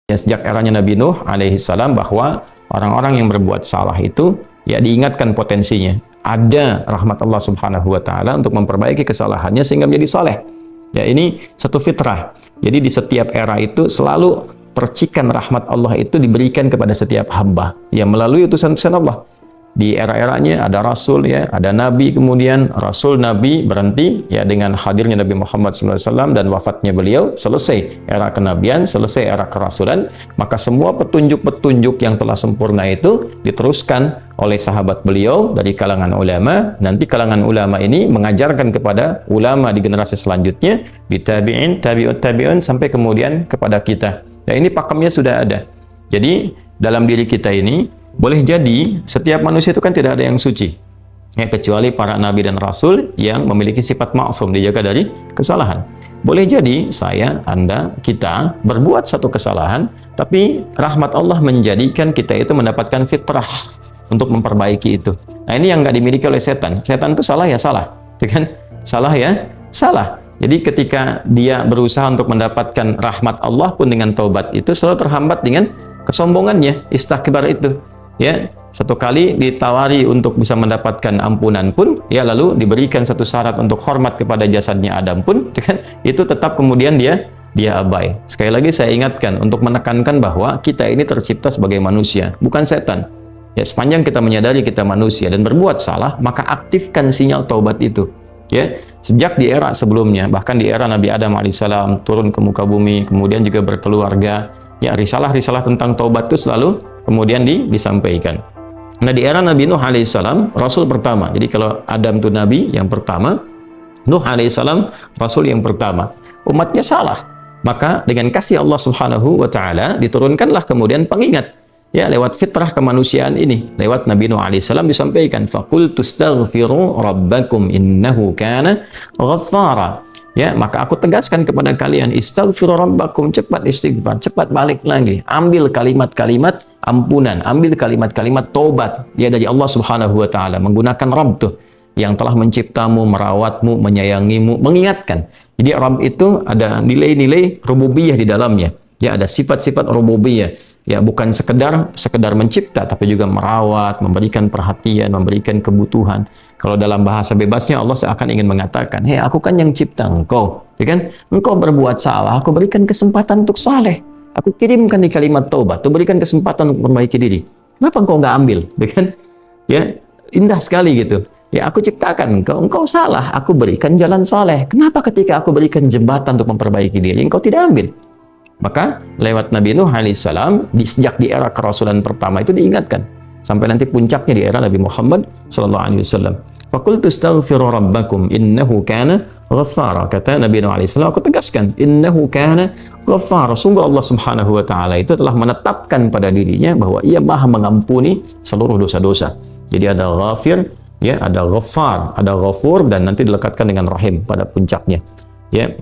Ya, sejak eranya Nabi Nuh alaihi salam bahwa orang-orang yang berbuat salah itu ya diingatkan potensinya. Ada rahmat Allah Subhanahu wa taala untuk memperbaiki kesalahannya sehingga menjadi saleh. Ya, ini satu fitrah. Jadi di setiap era itu selalu percikan rahmat Allah itu diberikan kepada setiap hamba ya melalui utusan-utusan Allah. Di era-eranya ada rasul ya, ada nabi, kemudian rasul nabi berhenti ya dengan hadirnya Nabi Muhammad SAW dan wafatnya beliau, selesai era kenabian, selesai era kerasulan. Maka semua petunjuk-petunjuk yang telah sempurna itu diteruskan oleh sahabat beliau dari kalangan ulama. Nanti kalangan ulama ini mengajarkan kepada ulama di generasi selanjutnya, di tabi'in, tabi'ut tabi'un, sampai kemudian kepada kita. Ya, ini pakemnya sudah ada. Jadi dalam diri kita ini boleh jadi setiap manusia itu kan tidak ada yang suci ya, kecuali para nabi dan rasul yang memiliki sifat maksum, dijaga dari kesalahan. Boleh jadi saya, Anda, kita berbuat satu kesalahan, tapi rahmat Allah menjadikan kita itu mendapatkan fitrah untuk memperbaiki itu. Nah, ini yang nggak dimiliki oleh setan. Setan itu salah ya salah, kan? Salah ya salah. Jadi ketika dia berusaha untuk mendapatkan rahmat Allah pun dengan taubat itu selalu terhambat dengan kesombongannya, istakbar itu. Ya, satu kali ditawari untuk bisa mendapatkan ampunan pun, ya lalu diberikan satu syarat untuk hormat kepada jasadnya Adam pun, kan, itu tetap kemudian dia abai. Sekali lagi saya ingatkan untuk menekankan bahwa kita ini tercipta sebagai manusia, bukan setan. Ya, sepanjang kita menyadari kita manusia dan berbuat salah, maka aktifkan sinyal taubat itu. Ya, sejak di era sebelumnya, bahkan di era Nabi Adam alaihissalam turun ke muka bumi, kemudian juga berkeluarga, ya risalah-risalah tentang taubat itu selalu kemudian disampaikan. Nah, di era Nabi Nuh alaihissalam, rasul pertama. Jadi kalau Adam itu nabi yang pertama, Nuh alaihissalam rasul yang pertama. Umatnya salah, maka dengan kasih Allah Subhanahu wa taala diturunkanlah kemudian pengingat ya lewat fitrah kemanusiaan ini. Lewat Nabi Nuh alaihissalam disampaikan, faqultu astaghfiru rabbakum innahu kana ghaffara. Ya, maka aku tegaskan kepada kalian, istaghfiru rabbakum, cepat istighfar, cepat balik lagi, ambil kalimat-kalimat ampunan, ambil kalimat-kalimat tobat ya dari Allah Subhanahu wa taala, menggunakan Rabb tuh yang telah menciptamu, merawatmu, menyayangimu, mengingatkan. Jadi Rabb itu ada nilai-nilai rububiyah di dalamnya. Ya, ada sifat-sifat rububiyah. Ya, bukan sekedar mencipta, tapi juga merawat, memberikan perhatian, memberikan kebutuhan. Kalau dalam bahasa bebasnya Allah seakan ingin mengatakan, hei, aku kan yang cipta engkau, ya kan? Engkau berbuat salah, aku berikan kesempatan untuk saleh. Aku kirimkan di kalimat taubat, aku berikan kesempatan untuk memperbaiki diri. Kenapa engkau nggak ambil, ya kan? Ya, indah sekali gitu. Ya, aku ciptakan engkau salah, aku berikan jalan saleh. Kenapa ketika aku berikan jembatan untuk memperbaiki diri, engkau tidak ambil? Maka lewat Nabi Nuh alaihissalam sejak di era kerasulan pertama itu diingatkan sampai nanti puncaknya di era Nabi Muhammad sallallahu alaihi wasallam. Faqultu astaghfiru rabbakum innahu kana ghaffara. Kata Nabi Nuh alaihissalam, aku tegaskan, innahu kana ghaffara. Sungguh Allah Subhanahu wa taala itu telah menetapkan pada dirinya bahwa Ia Maha mengampuni seluruh dosa-dosa. Jadi ada ghafir, ya, ada ghaffar, ada ghafur, dan nanti dilekatkan dengan rahim pada puncaknya. Ya.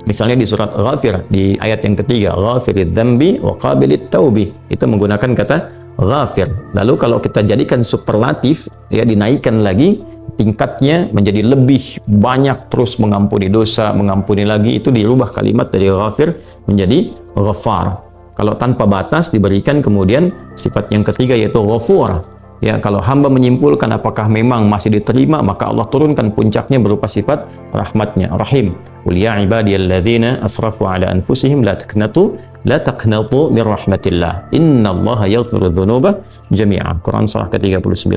Misalnya di surat Ghafir, di ayat yang ketiga, Ghafirid dzambi wa qabilit taubi, itu menggunakan kata Ghafir. Lalu kalau kita jadikan superlatif, ya dinaikkan lagi tingkatnya menjadi lebih banyak, terus mengampuni dosa, mengampuni lagi, itu dirubah kalimat dari Ghafir menjadi Ghaffar. Kalau tanpa batas diberikan kemudian sifat yang ketiga yaitu Ghafur. Ya, kalau hamba menyimpulkan apakah memang masih diterima, maka Allah turunkan puncaknya berupa sifat rahmatnya, Rahim. Qul ya ibadiyalladzina asrafu ala anfusihim la taqnatu min rahmatillah. Innallaha yaghfiru dzunuba jami'a. Quran surah ke-39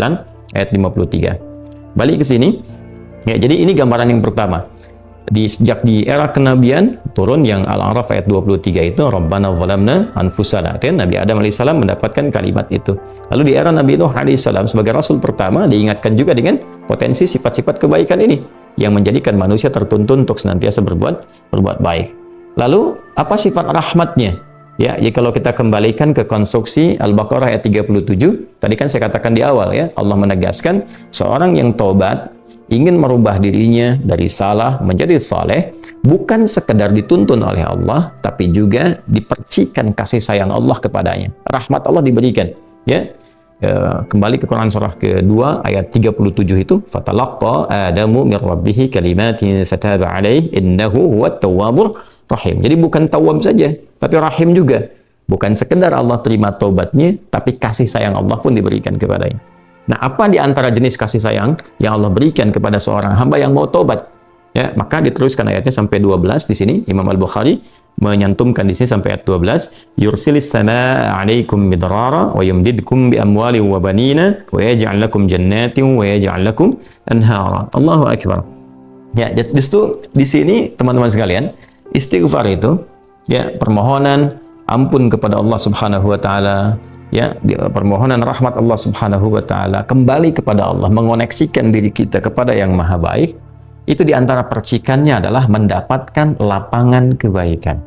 ayat 53. Balik ke sini. Ya, jadi ini gambaran yang pertama. Sejak di era kenabian turun yang Al-A'raf ayat 23 itu Rabbana zalamna anfusana, kan Nabi Adam alaihissalam mendapatkan kalimat itu. Lalu di era Nabi Nuh alaihissalam sebagai rasul pertama diingatkan juga dengan potensi sifat-sifat kebaikan ini yang menjadikan manusia tertuntun untuk senantiasa berbuat baik. Lalu apa sifat rahmatnya? Ya, jadi kalau kita kembalikan ke konstruksi Al-Baqarah ayat 37, tadi kan saya katakan di awal ya, Allah menegaskan seorang yang taubat ingin merubah dirinya dari salah menjadi saleh, bukan sekedar dituntun oleh Allah, tapi juga dipercikan kasih sayang Allah kepadanya. Rahmat Allah diberikan. Ya, kembali ke Quran surah kedua ayat 37 itu, fatalaqqa Adamu min rabbih kalimatin fataba alaihi innahu huwat tawwabur rahim. Jadi bukan tawwab saja, tapi rahim juga. Bukan sekedar Allah terima taubatnya, tapi kasih sayang Allah pun diberikan kepadanya. Nah, apa di antara jenis kasih sayang yang Allah berikan kepada seorang hamba yang mau taubat? Ya, maka diteruskan ayatnya sampai 12 di sini. Imam Al-Bukhari menyantumkan di sini sampai ayat 12. Yursilis samaa 'alaikum midrara wa yumdidkum bi amwalin wa banina wa yaj'al lakum jannatin wa yaj'al lakum anhara. Allahu akbar. Ya, justru di sini teman-teman sekalian, istighfar itu ya permohonan ampun kepada Allah Subhanahu wa taala, ya, permohonan rahmat Allah Subhanahu wa taala, kembali kepada Allah, mengoneksikan diri kita kepada yang maha baik. Itu diantara percikannya adalah mendapatkan lapangan kebaikan.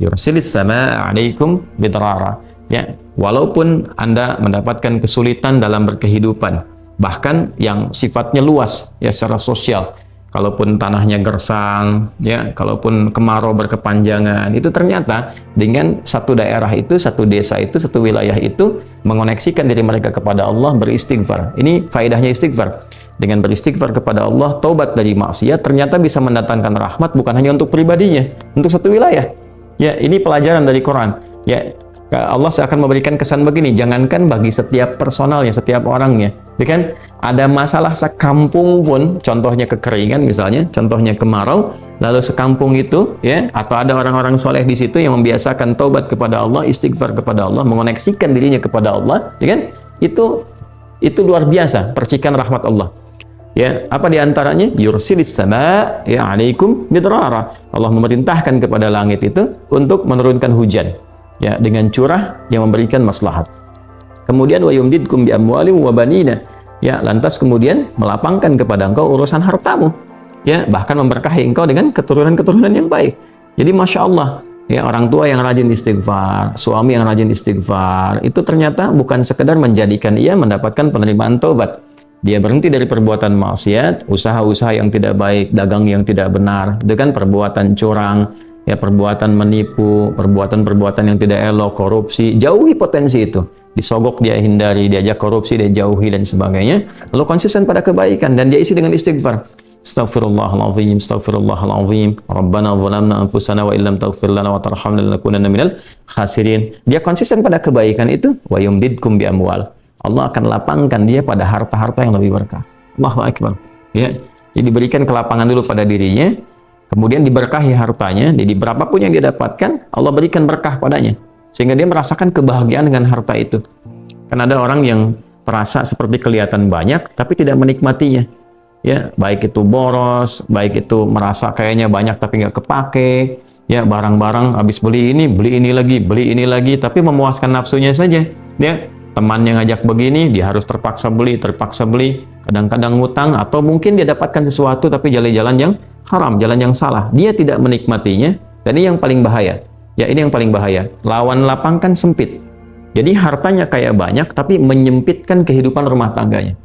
Yursilis samaa 'alaikum midrara. Ya, walaupun Anda mendapatkan kesulitan dalam berkehidupan, bahkan yang sifatnya luas ya secara sosial. Kalaupun tanahnya gersang, ya, kalaupun kemarau berkepanjangan, itu ternyata dengan satu daerah itu, satu desa itu, satu wilayah itu mengoneksikan diri mereka kepada Allah, beristighfar. Ini faedahnya istighfar. Dengan beristighfar kepada Allah, taubat dari maksiat, ternyata bisa mendatangkan rahmat bukan hanya untuk pribadinya, untuk satu wilayah. Ya, ini pelajaran dari Quran. Ya, Allah akan memberikan kesan begini, jangankan bagi setiap personalnya, setiap orangnya. Ya kan? Ada masalah sekampung pun, contohnya kekeringan misalnya, contohnya kemarau, lalu sekampung itu, ya, atau ada orang-orang soleh di situ yang membiasakan taubat kepada Allah, istighfar kepada Allah, mengoneksikan dirinya kepada Allah, ya kan? Itu luar biasa, percikan rahmat Allah. Ya, apa diantaranya? Yursilis sama ya 'alaikum midrara. Allah memerintahkan kepada langit itu untuk menurunkan hujan. Ya, dengan curah yang memberikan maslahat. Kemudian wa yumdidkum bi amwalin wa banina. Ya, lantas kemudian melapangkan kepada engkau urusan hartamu. Ya, bahkan memberkahi engkau dengan keturunan-keturunan yang baik. Jadi Masya Allah, ya, orang tua yang rajin istighfar, suami yang rajin istighfar, itu ternyata bukan sekedar menjadikan ia mendapatkan penerimaan taubat. Dia berhenti dari perbuatan maksiat, usaha-usaha yang tidak baik, dagang yang tidak benar, dengan perbuatan curang, ya, perbuatan menipu, perbuatan-perbuatan yang tidak elok, korupsi, jauhi potensi itu. Disogok dia hindari, diajak korupsi dia jauhi dan sebagainya. Lalu konsisten pada kebaikan dan dia isi dengan istighfar. Astaghfirullahaladzim, astaghfirullahaladzim. Rabbana zalamna anfusana wa illam taghfir lana wa tarhamna lanakunanna minal khasirin. Dia konsisten pada kebaikan itu, wa yumdidkum bi amwal. Allah akan lapangkan dia pada harta-harta yang lebih berkah. Allahu akbar. Ya, jadi berikan kelapangan dulu pada dirinya. Kemudian diberkahi hartanya, jadi berapapun yang dia dapatkan, Allah berikan berkah padanya. Sehingga dia merasakan kebahagiaan dengan harta itu. Karena ada orang yang merasa seperti kelihatan banyak, tapi tidak menikmatinya. Ya, baik itu boros, baik itu merasa kayaknya banyak tapi nggak kepake. Ya, barang-barang habis beli ini lagi, tapi memuaskan nafsunya saja. Ya, temannya ngajak begini, dia harus terpaksa beli. Kadang-kadang ngutang, atau mungkin dia dapatkan sesuatu tapi jalan-jalan yang haram, jalan yang salah. Dia tidak menikmatinya, dan ini yang paling bahaya. Ya, ini yang paling bahaya. Lawan lapang kan sempit. Jadi hartanya kayak banyak, tapi menyempitkan kehidupan rumah tangganya.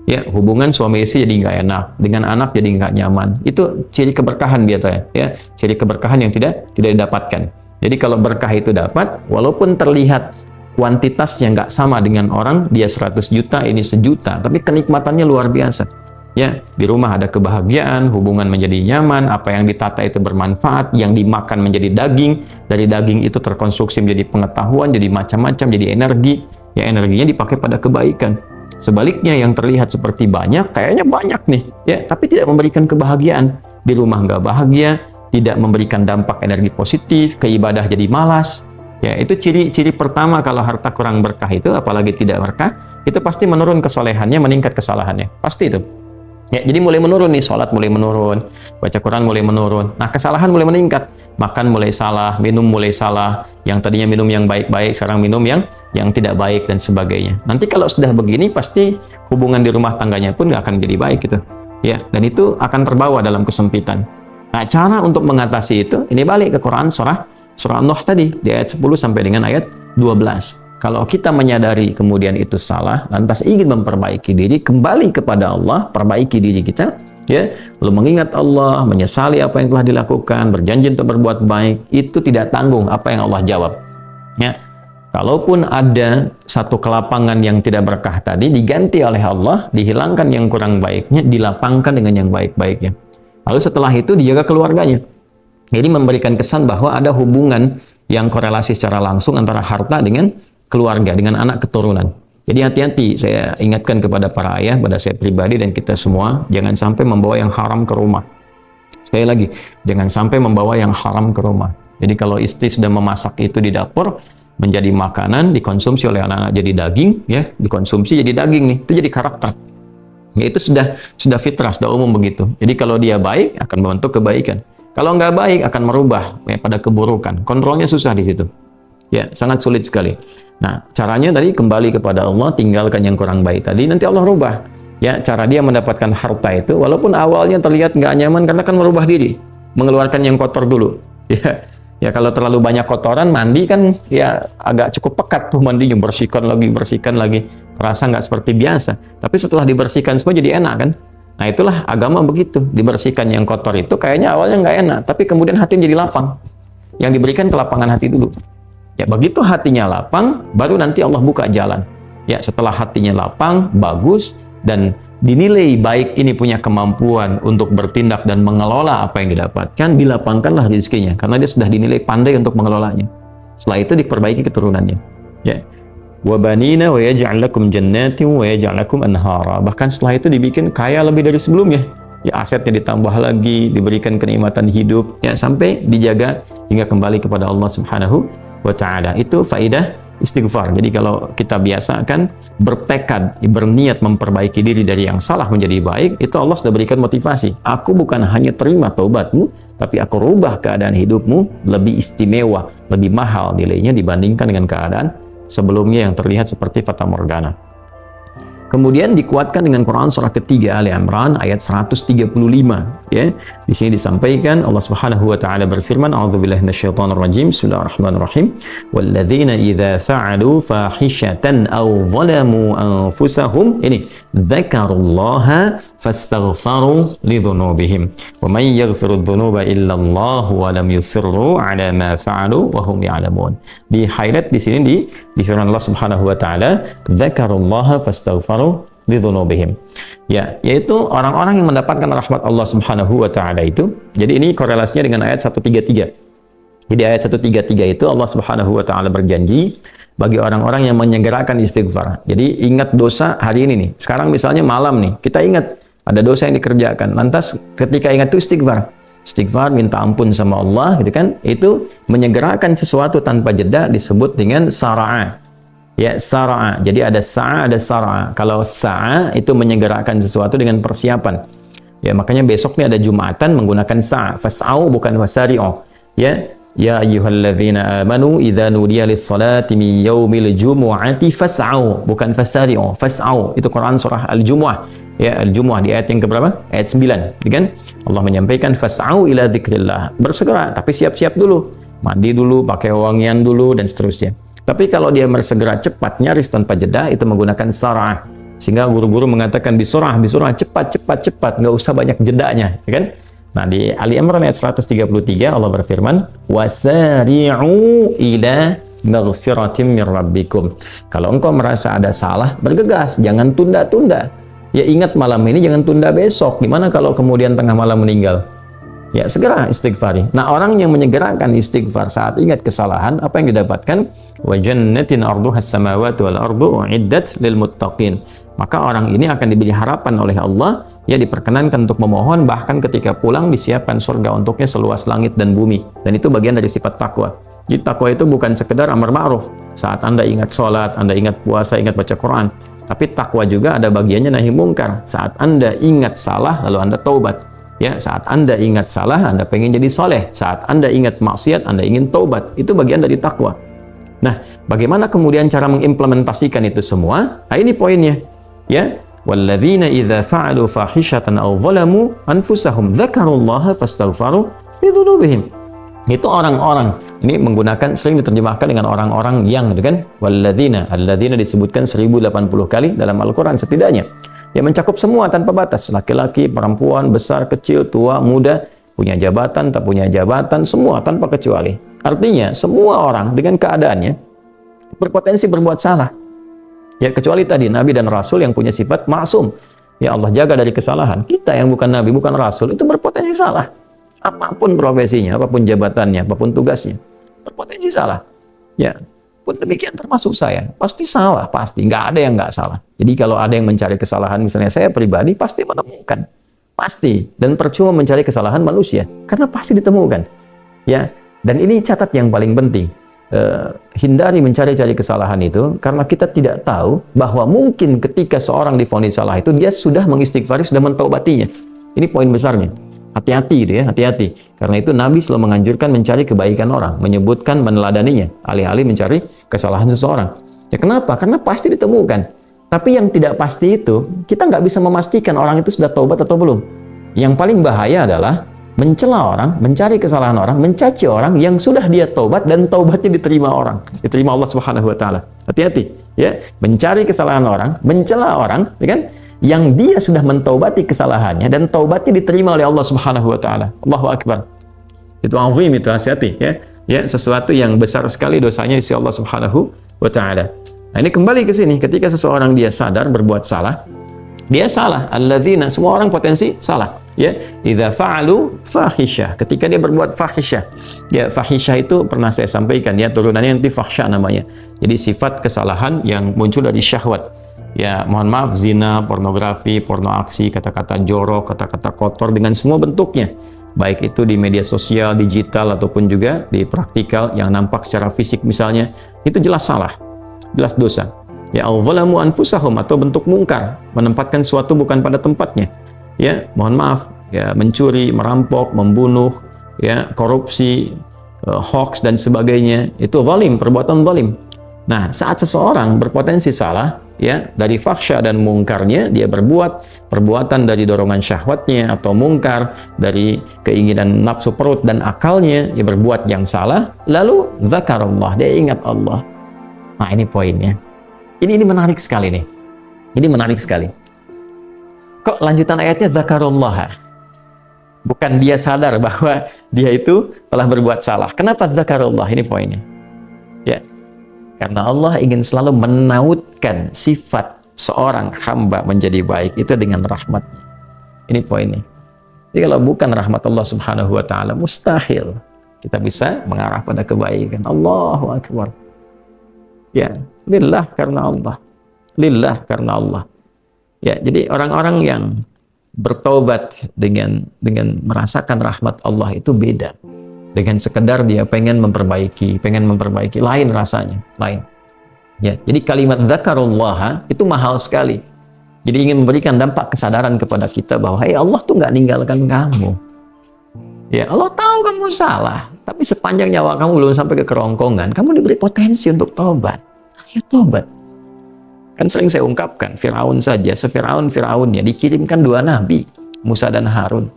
Ya, hubungan suami istri jadi nggak enak, dengan anak jadi nggak nyaman. Itu ciri keberkahan biasanya. Ya, ciri keberkahan yang tidak didapatkan. Jadi kalau berkah itu dapat, walaupun terlihat kuantitasnya nggak sama dengan orang, dia 100 juta, ini 1 juta, tapi kenikmatannya luar biasa. Ya, di rumah ada kebahagiaan, hubungan menjadi nyaman, apa yang ditata itu bermanfaat, yang dimakan menjadi daging, dari daging itu terkonstruksi menjadi pengetahuan, jadi macam-macam, jadi energi, ya energinya dipakai pada kebaikan. Sebaliknya yang terlihat seperti banyak, kayaknya banyak nih, ya, tapi tidak memberikan kebahagiaan. Di rumah nggak bahagia, tidak memberikan dampak energi positif, ke ibadah jadi malas. Ya, itu ciri-ciri pertama kalau harta kurang berkah itu, apalagi tidak berkah, itu pasti menurun kesolehannya, meningkat kesalahannya. Pasti itu. Ya, jadi mulai menurun nih, sholat mulai menurun, baca Quran mulai menurun. Nah, kesalahan mulai meningkat, makan mulai salah, minum mulai salah. Yang tadinya minum yang baik-baik, sekarang minum yang tidak baik dan sebagainya. Nanti kalau sudah begini, pasti hubungan di rumah tangganya pun nggak akan jadi baik gitu. Ya, dan itu akan terbawa dalam kesempitan. Nah, cara untuk mengatasi itu, ini balik ke Quran surah Nuh tadi di ayat 10 sampai dengan ayat 12. Kalau kita menyadari kemudian itu salah, lantas ingin memperbaiki diri, kembali kepada Allah, perbaiki diri kita, ya, lalu mengingat Allah, menyesali apa yang telah dilakukan, berjanji untuk berbuat baik, itu tidak tanggung apa yang Allah jawab. Ya, kalaupun ada satu kelapangan yang tidak berkah tadi, diganti oleh Allah, dihilangkan yang kurang baiknya, dilapangkan dengan yang baik-baiknya. Lalu setelah itu dijaga keluarganya. Jadi memberikan kesan bahwa ada hubungan yang korelasi secara langsung antara harta dengan keluarga, dengan anak keturunan. Jadi hati-hati, saya ingatkan kepada para ayah, pada saya pribadi dan kita semua, jangan sampai membawa yang haram ke rumah. Sekali lagi, jangan sampai membawa yang haram ke rumah. Jadi kalau istri sudah memasak itu di dapur, menjadi makanan, dikonsumsi oleh anak-anak jadi daging, ya, dikonsumsi jadi daging nih, itu jadi karakter. Ya itu sudah fitrah, sudah umum begitu. Jadi kalau dia baik, akan membentuk kebaikan. Kalau nggak baik, akan merubah ya, pada keburukan. Kontrolnya susah di situ. Ya, sangat sulit sekali. Nah, caranya tadi kembali kepada Allah, tinggalkan yang kurang baik tadi, nanti Allah rubah. Ya, cara dia mendapatkan harta itu, walaupun awalnya terlihat nggak nyaman, karena kan merubah diri, mengeluarkan yang kotor dulu. Ya kalau terlalu banyak kotoran, mandi kan ya agak cukup pekat tuh mandinya, bersihkan lagi, terasa nggak seperti biasa. Tapi setelah dibersihkan semua jadi enak kan? Nah itulah agama begitu, dibersihkan yang kotor itu kayaknya awalnya nggak enak, tapi kemudian hati jadi lapang. Yang diberikan kelapangan hati dulu. Ya begitu hatinya lapang, baru nanti Allah buka jalan. Ya setelah hatinya lapang, bagus, dan dinilai baik ini punya kemampuan untuk bertindak dan mengelola apa yang didapatkan, dilapangkanlah rezekinya karena dia sudah dinilai pandai untuk mengelolanya. Setelah itu diperbaiki keturunannya. Ya. Wa banina wa yaj'al lakum jannatin wa yaj'al lakum anhara. Bahkan setelah itu dibikin kaya lebih dari sebelumnya. Ya, asetnya ditambah lagi, diberikan kenikmatan hidup, ya sampai dijaga hingga kembali kepada Allah Subhanahu wa taala. Itu faidah istighfar. Jadi kalau kita biasakan bertekad, berniat memperbaiki diri dari yang salah menjadi baik, itu Allah sudah berikan motivasi. Aku bukan hanya terima taubatmu, tapi aku rubah keadaan hidupmu lebih istimewa, lebih mahal nilainya dibandingkan dengan keadaan sebelumnya yang terlihat seperti fata morgana. Kemudian dikuatkan dengan Quran surah ketiga Ali Imran ayat 135, ya. Di sini disampaikan Allah Subhanahu wa taala berfirman, a'udzubillahi minasyaitonir rajim. Bismillahirrahmanirrahim. Walladzina idza fa'alu fahishatan aw zalamu anfusahum ini dzakarullaha fastaghfaru lidzunubihim wa may yaghfiru dzunuba illa Allah wa lam yusirru ala ma fa'alu wa hum ya'lamun. Di highlight di sini di firman Allah Subhanahu wa taala, dzakarullaha fastaghfaru lidzunubihim. Ya, yaitu orang-orang yang mendapatkan rahmat Allah Subhanahu wa taala itu. Jadi ini korelasinya dengan ayat 133. Jadi ayat 133 itu Allah Subhanahu wa taala berjanji bagi orang-orang yang menyegerakan istighfar. Jadi ingat dosa hari ini nih. Sekarang misalnya malam nih, kita ingat ada dosa yang dikerjakan. Lantas ketika ingat itu istighfar. Istighfar, minta ampun sama Allah gitu kan. Itu menyegerakan sesuatu tanpa jeda disebut dengan sara'a. Ya, sara'a. Jadi ada sa'a, ada sara'a. Kalau sa'a itu menyegerakan sesuatu dengan persiapan. Ya, makanya besok nih ada Jumatan menggunakan sa'a. Fas'au bukan wasari'u. Ya, ya ayyuhalladzina amanu idza nudiya lis-salati min yaumil jumu'ati fas'au bukan fasari'u. Fas'au itu Quran surah Al-Jumu'ah. Ya, Al-Jumu'ah di ayat yang keberapa? Ayat 9, kan? Allah menyampaikan fas'au ila dzikrillah. Bersegera, tapi siap-siap dulu. Mandi dulu, pakai wangian dulu dan seterusnya. Tapi kalau dia bersegera cepat, nyaris tanpa jeda, itu menggunakan sarah. Sehingga guru-guru mengatakan bisurah, cepat, nggak usah banyak jedanya, ya kan? Nah, di Ali Imran ayat 133 Allah berfirman, wasari'u ila maghfiratin mir rabbikum. Kalau engkau merasa ada salah, bergegas, jangan tunda-tunda. Ya ingat malam ini, jangan tunda besok. Gimana kalau kemudian tengah malam meninggal? Ya, segera istighfari. Nah, orang yang menyegerakan istighfar saat ingat kesalahan, apa yang didapatkan? Wa jannatin arduhas samawati wal ardu uiddat lil muttaqin. Maka orang ini akan diberi harapan oleh Allah, ya diperkenankan untuk memohon, bahkan ketika pulang disiapkan surga untuknya seluas langit dan bumi. Dan itu bagian dari sifat takwa. Jadi takwa itu bukan sekedar amar ma'ruf. Saat Anda ingat sholat, Anda ingat puasa, ingat baca Quran. Tapi takwa juga ada bagiannya nahi mungkar. Saat Anda ingat salah, lalu Anda taubat. Ya, saat Anda ingat salah, Anda pengen jadi soleh. Saat Anda ingat maksiat, Anda ingin taubat. Itu bagian dari takwa. Nah, bagaimana kemudian cara mengimplementasikan itu semua? Nah, ini poinnya. Ya, walladzina idza fa'alu fahishatan aw zalamu anfusahum dzakarullaha fastaghfaru lidzunubihim. Itu orang-orang. Ini menggunakan, sering diterjemahkan dengan orang-orang yang, gitu kan? Walladzina, alladzina disebutkan 1080 kali dalam Al-Quran setidaknya. Ya, mencakup semua tanpa batas, laki-laki, perempuan, besar, kecil, tua, muda, punya jabatan, tak punya jabatan, semua tanpa kecuali. Artinya semua orang dengan keadaannya berpotensi berbuat salah. Ya, kecuali tadi Nabi dan Rasul yang punya sifat maksum. Ya, Allah jaga dari kesalahan. Kita yang bukan Nabi, bukan Rasul, itu berpotensi salah. Apapun profesinya, apapun jabatannya, apapun tugasnya. berpotensi salah. Ya, pun demikian termasuk saya, pasti salah, pasti. Nggak ada yang nggak salah. Jadi kalau ada yang mencari kesalahan, misalnya saya pribadi, pasti menemukan. Pasti. Dan percuma mencari kesalahan manusia, karena pasti ditemukan. Ya, dan ini catat yang paling penting. Hindari mencari-cari kesalahan itu, karena kita tidak tahu bahwa mungkin ketika seorang divonis salah itu, dia sudah mengistighfari, sudah mentaubatinya. Ini poin besarnya. Hati-hati gitu ya, hati-hati. Karena itu Nabi selalu menganjurkan mencari kebaikan orang, menyebutkan, meneladaninya, alih-alih mencari kesalahan seseorang. Ya kenapa? Karena pasti ditemukan. Tapi yang tidak pasti itu, kita nggak bisa memastikan orang itu sudah taubat atau belum. Yang paling bahaya adalah mencela orang, mencari kesalahan orang, mencaci orang yang sudah dia taubat dan taubatnya diterima orang, diterima Allah Subhanahu wa taala. Hati-hati ya, mencari kesalahan orang, mencela orang, ya kan? Yang dia sudah mentaubati kesalahannya dan taubatnya diterima oleh Allah Subhanahu wa taala. Allahu akbar. Itu azim, itu hati-hati ya. Ya, sesuatu yang besar sekali dosanya di sisi Allah Subhanahu wa taala. Nah, ini kembali ke sini, ketika seseorang dia sadar berbuat salah, dia salah. Alladzina, semua orang potensi salah. Ya, idza fa'alu fahisyah, ketika dia berbuat fahisyah. Ya, fahisyah itu pernah saya sampaikan ya, turunannya nanti fahsya namanya. Jadi sifat kesalahan yang muncul dari syahwat. Ya, mohon maaf, zina, pornografi, porno aksi, kata-kata jorok, kata-kata kotor dengan semua bentuknya. Baik itu di media sosial, digital ataupun juga di praktikal yang nampak secara fisik misalnya, itu jelas salah. Jelas dosa. Ya, al-zalamu anfusahum, atau bentuk mungkar, menempatkan suatu bukan pada tempatnya. Ya, mohon maaf, ya, mencuri, merampok, membunuh, ya, korupsi, hoax dan sebagainya, itu zalim, perbuatan zalim. Nah, saat seseorang berpotensi salah, ya, dari fahsya dan mungkarnya, dia berbuat perbuatan dari dorongan syahwatnya atau mungkar dari keinginan nafsu perut dan akalnya, dia berbuat yang salah, lalu zakarullah, dia ingat Allah. Nah, ini poinnya. Ini menarik sekali nih. Ini menarik sekali. Kok lanjutan ayatnya zakarullah? Bukan dia sadar bahwa dia itu telah berbuat salah. Kenapa zakarullah? Ini poinnya. Ya. Karena Allah ingin selalu menautkan sifat seorang hamba menjadi baik itu dengan rahmat-Nya. Ini poinnya. Jadi kalau bukan rahmat Allah Subhanahu wa taala, mustahil kita bisa mengarah pada kebaikan. Allahu akbar. Ya, lillah karena Allah. Lillah karena Allah. Ya, jadi orang-orang yang bertobat dengan merasakan rahmat Allah itu beda. Dengan sekedar dia pengen memperbaiki, lain rasanya, lain. Ya, jadi kalimat zakarullah itu mahal sekali. Jadi ingin memberikan dampak kesadaran kepada kita bahwa Allah tuh nggak ninggalkan kamu. Ya, Allah tahu kamu salah, tapi sepanjang nyawa kamu belum sampai ke kerongkongan, kamu diberi potensi untuk tobat. Ayo tobat. Kan sering saya ungkapkan, Firaun saja, se-Firaun-Firaunnya dikirimkan 2 nabi, Musa dan Harun.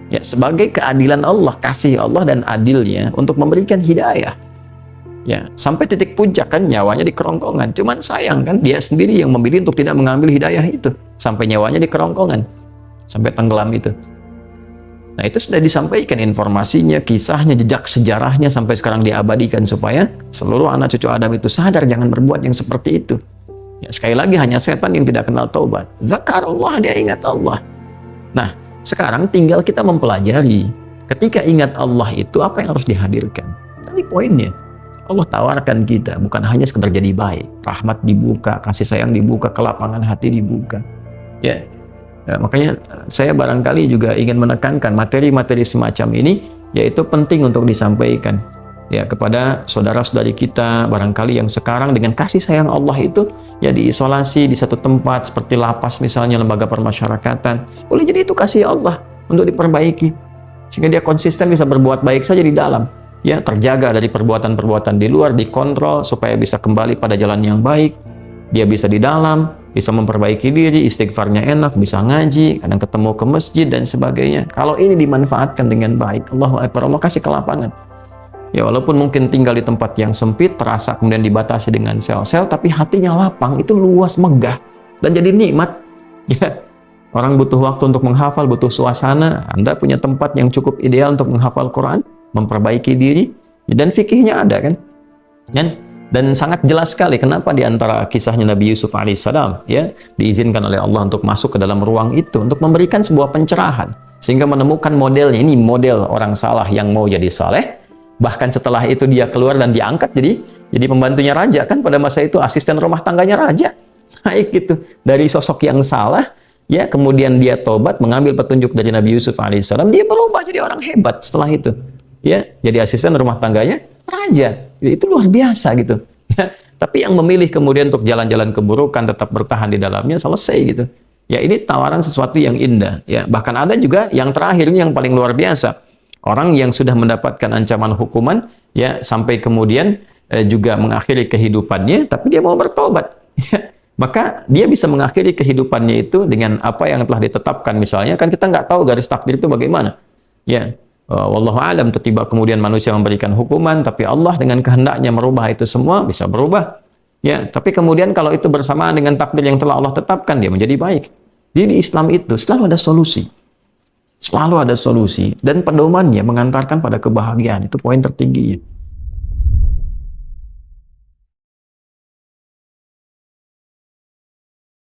Ya, sebagai keadilan Allah, kasih Allah dan adilnya untuk memberikan hidayah. Ya, sampai titik puncak kan nyawanya di kerongkongan. Cuman sayang kan dia sendiri yang memilih untuk tidak mengambil hidayah itu. Sampai nyawanya di kerongkongan. Sampai tenggelam itu. Nah, itu sudah disampaikan informasinya, kisahnya, jejak sejarahnya sampai sekarang diabadikan supaya seluruh anak cucu Adam itu sadar jangan berbuat yang seperti itu. Ya, sekali lagi hanya setan yang tidak kenal taubat. Zakarullah, dia ingat Allah. Nah, sekarang tinggal kita mempelajari ketika ingat Allah itu apa yang harus dihadirkan. Tadi poinnya, Allah tawarkan kita bukan hanya sekedar jadi baik, rahmat dibuka, kasih sayang dibuka, kelapangan hati dibuka. Ya, makanya saya barangkali juga ingin menekankan materi-materi semacam ini, yaitu penting untuk disampaikan. Ya, kepada saudara-saudari kita barangkali yang sekarang dengan kasih sayang Allah itu ya diisolasi di satu tempat seperti lapas misalnya, lembaga permasyarakatan. Boleh jadi itu kasih Allah untuk diperbaiki sehingga dia konsisten bisa berbuat baik saja di dalam, ya, terjaga dari perbuatan-perbuatan di luar, dikontrol supaya bisa kembali pada jalan yang baik. Dia bisa di dalam, bisa memperbaiki diri, istighfarnya enak, bisa ngaji, kadang ketemu ke masjid dan sebagainya. Kalau ini dimanfaatkan dengan baik, Allahu akbar, Allah kasih kelapangan. Ya, walaupun mungkin tinggal di tempat yang sempit, terasa kemudian dibatasi dengan sel-sel, tapi hatinya lapang, itu luas, megah, dan jadi nikmat. Ya, orang butuh waktu untuk menghafal, butuh suasana. Anda punya tempat yang cukup ideal untuk menghafal Quran, memperbaiki diri, dan fikihnya ada kan? Dan sangat jelas sekali kenapa di antara kisahnya Nabi Yusuf alaihissalam, ya, diizinkan oleh Allah untuk masuk ke dalam ruang itu, untuk memberikan sebuah pencerahan, sehingga menemukan modelnya. Ini model orang salah yang mau jadi saleh. Bahkan setelah itu dia keluar dan diangkat jadi pembantunya raja, kan pada masa itu asisten rumah tangganya raja. Naik gitu. Dari sosok yang salah, ya kemudian dia tobat, mengambil petunjuk dari Nabi Yusuf alaihissalam, dia berubah jadi orang hebat setelah itu. Ya, jadi asisten rumah tangganya raja. Itu luar biasa gitu. Ya, tapi yang memilih kemudian untuk jalan-jalan keburukan, tetap bertahan di dalamnya, selesai gitu. Ya, ini tawaran sesuatu yang indah. Ya, bahkan ada juga yang terakhir, ini yang paling luar biasa. Orang yang sudah mendapatkan ancaman hukuman, ya sampai kemudian juga mengakhiri kehidupannya, tapi dia mau bertobat. Ya, maka dia bisa mengakhiri kehidupannya itu dengan apa yang telah ditetapkan. Misalnya, kan kita nggak tahu garis takdir itu bagaimana. Ya, wallahu alam, tiba kemudian manusia memberikan hukuman, tapi Allah dengan kehendaknya merubah itu semua, bisa berubah. Ya, tapi kemudian kalau itu bersamaan dengan takdir yang telah Allah tetapkan, dia menjadi baik. Jadi di Islam itu selalu ada solusi. Selalu ada solusi, dan pedomannya mengantarkan pada kebahagiaan. Itu poin tertingginya.